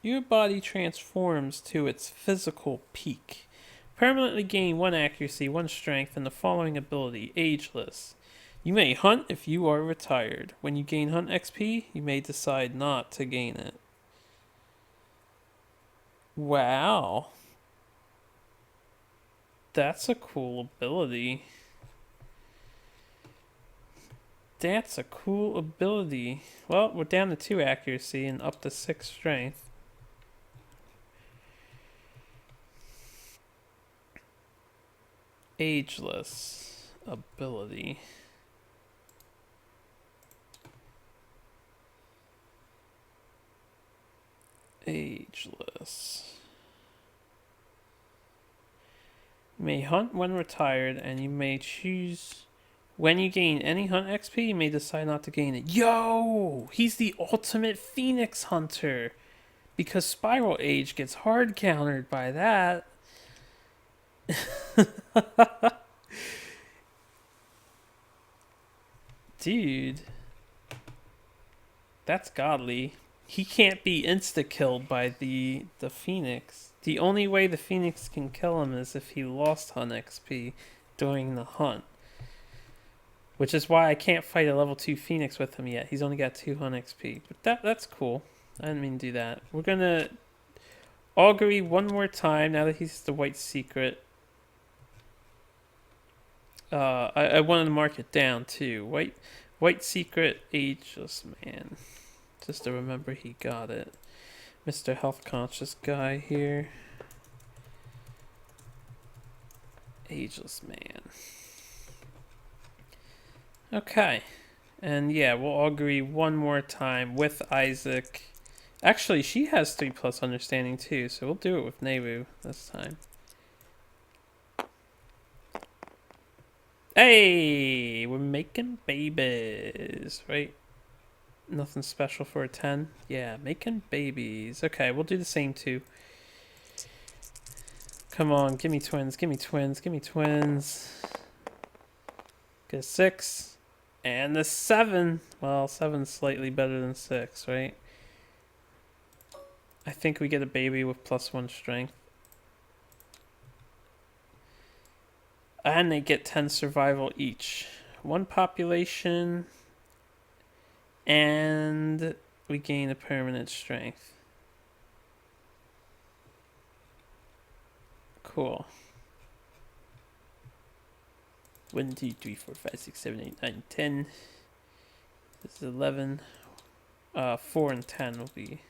[SPEAKER 1] Your body transforms to its physical peak. Permanently gain 1 accuracy, 1 strength, and the following ability, Ageless. You may hunt if you are retired. When you gain hunt XP, you may decide not to gain it. Wow. That's a cool ability. That's a cool ability. Well, we're down to 2 accuracy and up to 6 strength. Ageless ability. Ageless. You may hunt when retired, and you may choose. When you gain any hunt XP, you may decide not to gain it. Yo! He's the ultimate Phoenix Hunter! Because Spiral Age gets hard countered by that. Dude. That's godly. He can't be insta-killed by the Phoenix. The only way the Phoenix can kill him is if he lost hunt XP during the hunt. Which is why I can't fight a level 2 Phoenix with him yet. He's only got 2 hunt XP. But that's cool. I didn't mean to do that. We're gonna augury one more time now that he's the white secret. I wanted to mark it down too. White secret, ageless man. Just to remember he got it. Mr. Health Conscious guy here. Ageless man. Okay. And yeah, we'll augury one more time with Isaac. Actually, she has 3+ understanding too, so we'll do it with Nehru this time. Hey, we're making babies, right? Nothing special for a 10. Yeah, making babies. Okay, we'll do the same too. Come on, give me twins, give me twins, give me twins. Get a 6. And the 7. Well, 7's slightly better than 6, right? I think we get a baby with +1 strength. And they get 10 survival each. 1 population. And we gain a permanent strength. Cool. 1, 2, 3, 4, 5, 6, 7, 8, 9, 10. This is 11. 4 and 10 will be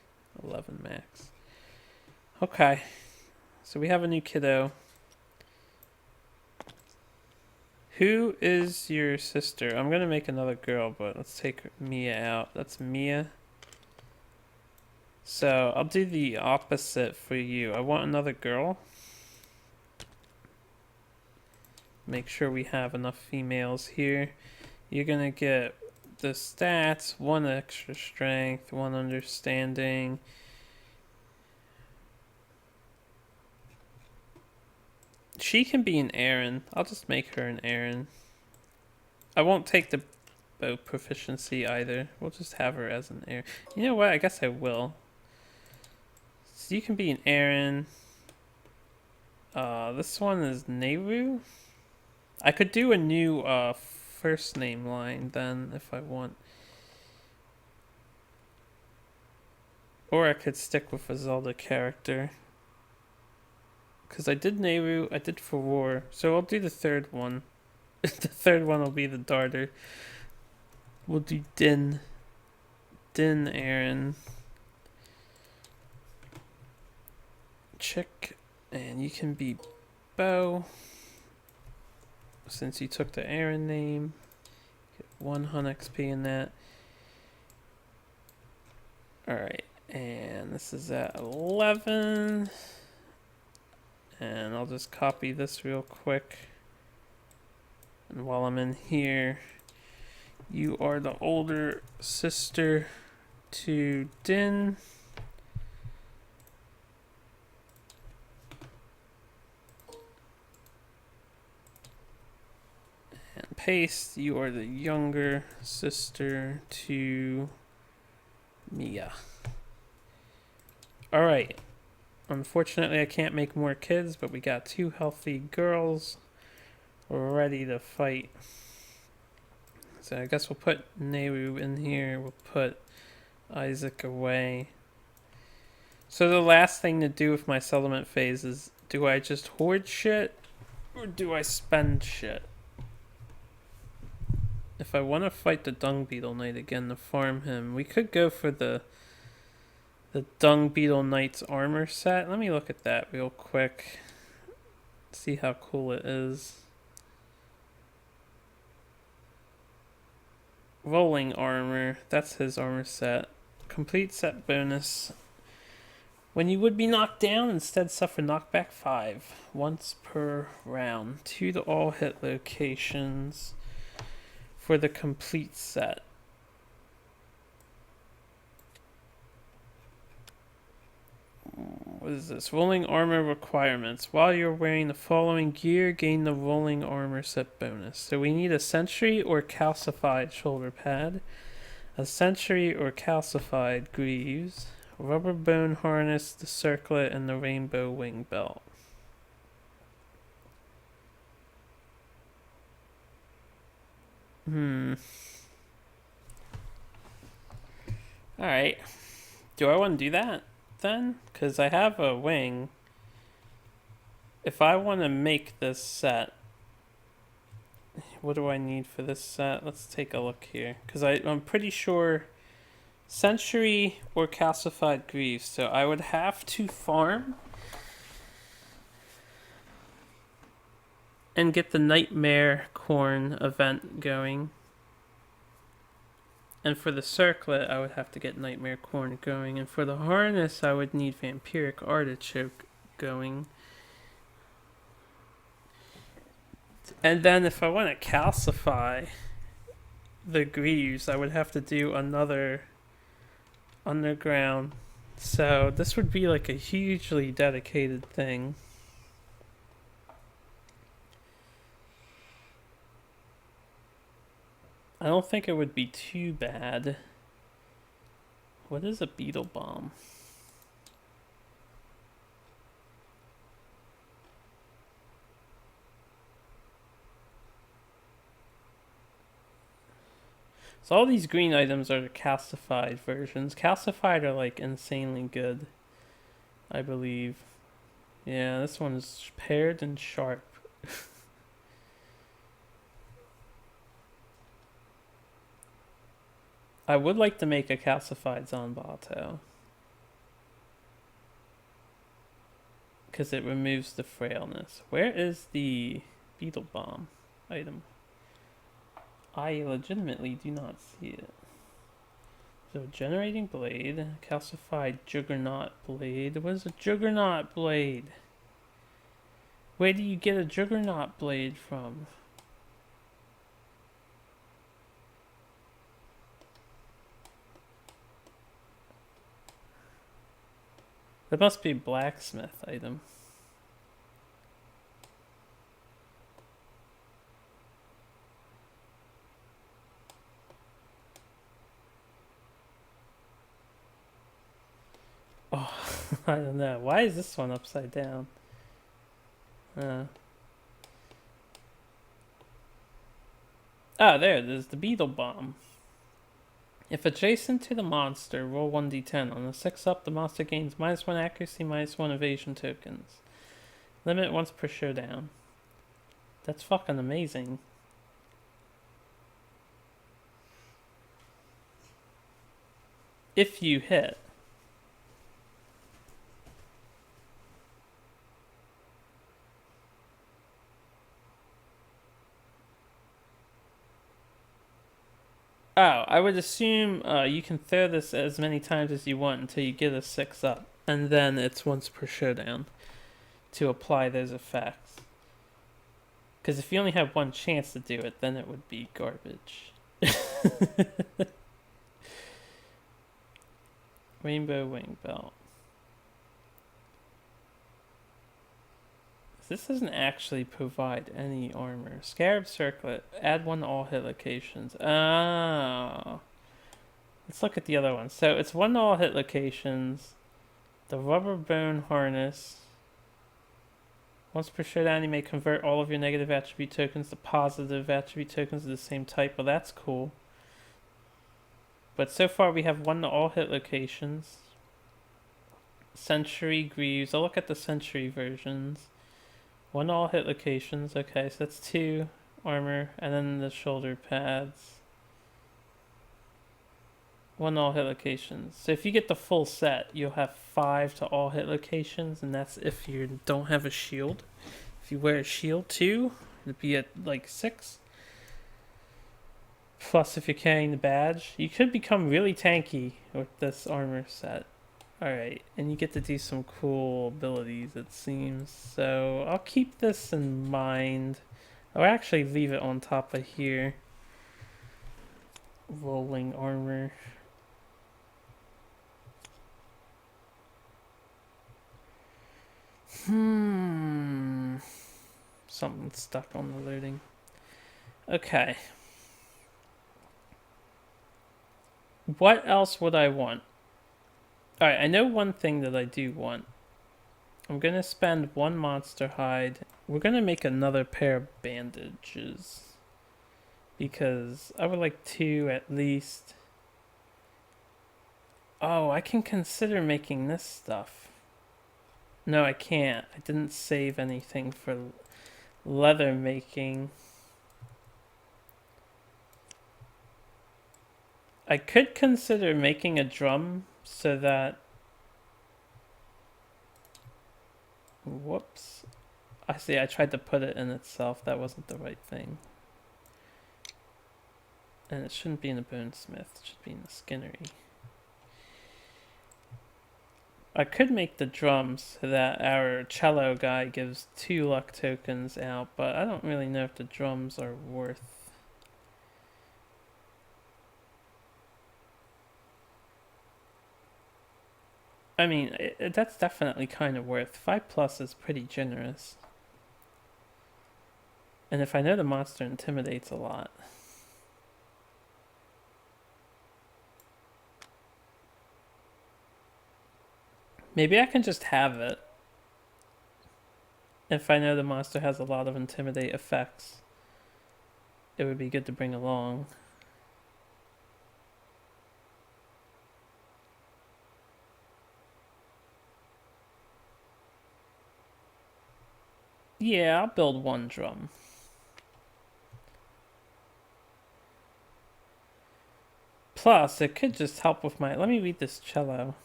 [SPEAKER 1] 11 max. Okay. So we have a new kiddo. Who is your sister? I'm gonna make another girl, but let's take Mia out. That's Mia. So I'll do the opposite for you. I want another girl. Make sure we have enough females here. You're gonna get the stats, 1 extra strength, 1 understanding. She can be an Aaron. I'll just make her an Aaron. I won't take the bow proficiency either. We'll just have her as an Aaron. You know what? I guess I will. So you can be an Aaron. This one is Nehru. I could do a new first name line then if I want. Or I could stick with a Zelda character. Because I did Nehru, I did for war. So I'll do the third one. The third one will be the Darter. We'll do Din. Din Aaron. Chick, and you can be Bo. Since you took the Aaron name, get 100 XP in that. Alright, and this is at 11. And I'll just copy this real quick. And while I'm in here, you are the older sister to Din. And paste, you are the younger sister to Mia. Alright. Unfortunately, I can't make more kids, but we got 2 healthy girls ready to fight. So I guess we'll put Nehru in here. We'll put Isaac away. So the last thing to do with my settlement phase is, do I just hoard shit or do I spend shit? If I want to fight the Dung Beetle Knight again to farm him, we could go for the Dung Beetle Knight's armor set. Let me look at that real quick. See how cool it is. Rolling armor, that's his armor set. Complete set bonus. When you would be knocked down, instead suffer knockback 5 once per round. 2 to all hit locations for the complete set. What is this? Rolling armor requirements. While you're wearing the following gear, gain the rolling armor set bonus. So we need a sentry or calcified shoulder pad, a sentry or calcified greaves, rubber bone harness, the circlet, and the rainbow wing belt. Alright. Do I want to do that then? Because I have a wing. If I want to make this set, what do I need for this set? Let's take a look here. Because I'm pretty sure Century or calcified greaves. So I would have to farm and get the Nightmare Corn event going. And for the circlet, I would have to get Nightmare Corn going. And for the harness, I would need Vampiric Artichoke going. And then if I want to calcify the greaves, I would have to do another underground. So this would be like a hugely dedicated thing. I don't think it would be too bad. What is a beetle bomb? So all these green items are the calcified versions. Calcified are like insanely good, I believe. Yeah, this one is paired and sharp. I would like to make a calcified Zanbato, because it removes the frailness. Where is the beetle bomb item? I legitimately do not see it. So generating blade, calcified juggernaut blade. What is a juggernaut blade? Where do you get a juggernaut blade from? That must be a blacksmith item. Oh, I don't know. Why is this one upside down? There it is. The beetle bomb. If adjacent to the monster, roll 1d10. On a 6 up, the monster gains -1 accuracy, -1 evasion tokens. Limit once per showdown. That's fucking amazing. if you hit. Oh, I would assume you can throw this as many times as you want until you get a 6 up. And then it's once per showdown to apply those effects. Because if you only have one chance to do it, then it would be garbage. Rainbow Wing Belt. This doesn't actually provide any armor. Scarab Circlet. Add 1 to all hit locations. Oh. Let's look at the other one. So it's 1 to all hit locations. The Rubber Bone Harness. Once per showdown, you may convert all of your negative attribute tokens to positive attribute tokens of the same type. Well, that's cool. But so far, we have 1 to all hit locations. Century Greaves. I'll look at the Century versions. 1 to all hit locations. Okay, so that's 2 armor. And then the shoulder pads. 1 to all hit locations. So if you get the full set, you'll have 5 to all hit locations. And that's if you don't have a shield. If you wear a shield too, it'd be at like 6. Plus if you're carrying the badge. You could become really tanky with this armor set. Alright, and you get to do some cool abilities, it seems. So I'll keep this in mind. I'll actually leave it on top of here. Rolling armor. Something stuck on the loading. Okay. What else would I want? Alright, I know one thing that I do want. I'm gonna spend 1 monster hide. We're gonna make another pair of bandages. Because I would like 2 at least. Oh, I can consider making this stuff. No, I can't. I didn't save anything for leather making. I could consider making a drum so that... Whoops. I see, I tried to put it in itself. That wasn't the right thing. And it shouldn't be in the bonesmith. It should be in the skinnery. I could make the drums so that our cello guy gives 2 luck tokens out, but I don't really know if the drums are worth... I mean, that's definitely kind of worth. 5+ is pretty generous. And if I know the monster intimidates a lot... Maybe I can just have it. If I know the monster has a lot of intimidate effects, it would be good to bring along. Yeah, I'll build 1 drum. Plus, it could just help with my... Let me read this cello.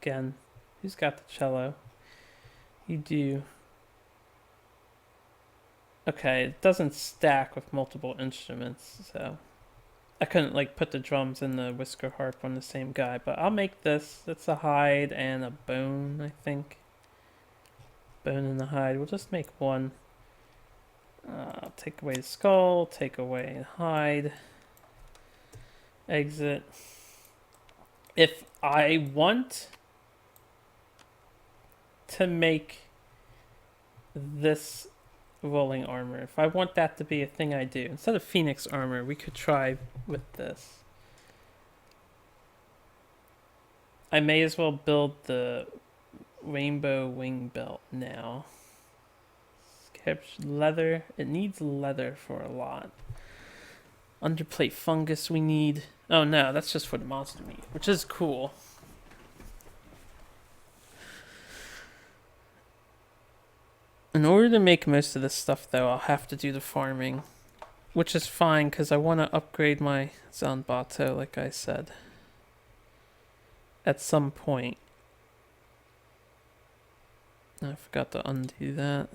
[SPEAKER 1] Again, who's got the cello? You do. Okay, it doesn't stack with multiple instruments, so I couldn't like put the drums and the whisker harp on the same guy, but I'll make this. It's a hide and a bone, I think. Bone and the hide. We'll just make 1. I'll take away the skull, take away the hide. Exit. If I want to make this rolling armor, if I want that to be a thing I do, instead of phoenix armor, we could try with this. I may as well build the rainbow wing belt now. Leather. It needs leather for a lot. Underplate fungus we need. Oh no, that's just for the monster meat, which is cool. In order to make most of this stuff, though, I'll have to do the farming. Which is fine, because I want to upgrade my Zanbato, like I said. at some point. I forgot to undo that.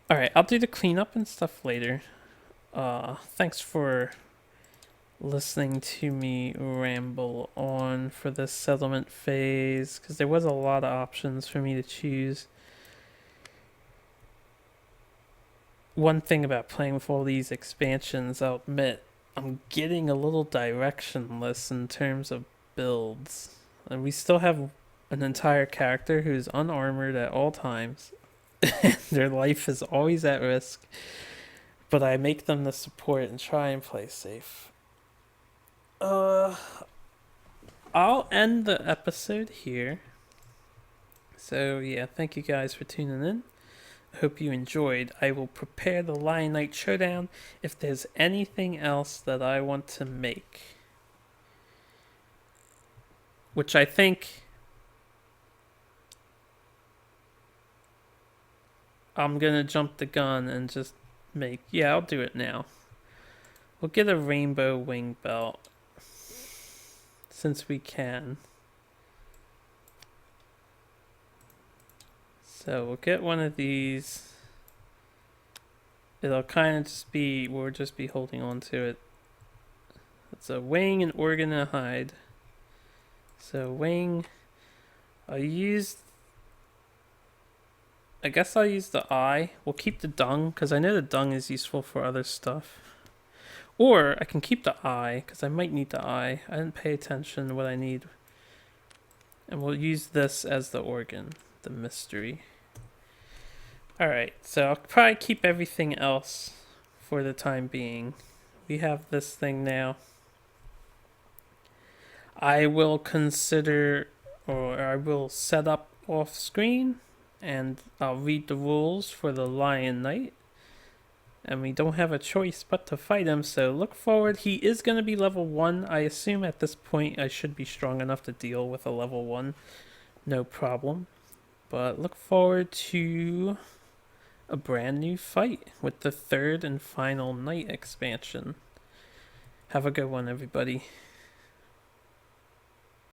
[SPEAKER 1] Alright, I'll do the cleanup and stuff later. Thanks for listening to me ramble on for this settlement phase, because there was a lot of options for me to choose. One thing about playing with all these expansions, I'll admit, I'm getting a little directionless in terms of builds. And we still have an entire character who's unarmored at all times. Their life is always at risk. But I make them the support and try and play safe. I'll end the episode here. So yeah, thank you guys for tuning in. I hope you enjoyed. I will prepare the Lion Knight Showdown if there's anything else that I want to make. Which I think I'm gonna jump the gun and just make... Yeah, I'll do it now. We'll get a rainbow wing belt. Since we can. So we'll get one of these. It'll kind of just be... We'll just be holding on to it. It's a wing, an organ, and a hide. So wing... I guess I'll use the eye. We'll keep the dung, because I know the dung is useful for other stuff. Or I can keep the eye, because I might need the eye. I didn't pay attention to what I need. And we'll use this as the organ, the mystery. Alright, so I'll probably keep everything else for the time being. We have this thing now. I will consider, or I will set up off screen, and I'll read the rules for the Lion Knight. And we don't have a choice but to fight him, so look forward. He is going to be level 1. I assume at this point I should be strong enough to deal with a level 1. No problem. But look forward to a brand new fight with the third and final Knight expansion. Have a good one, everybody.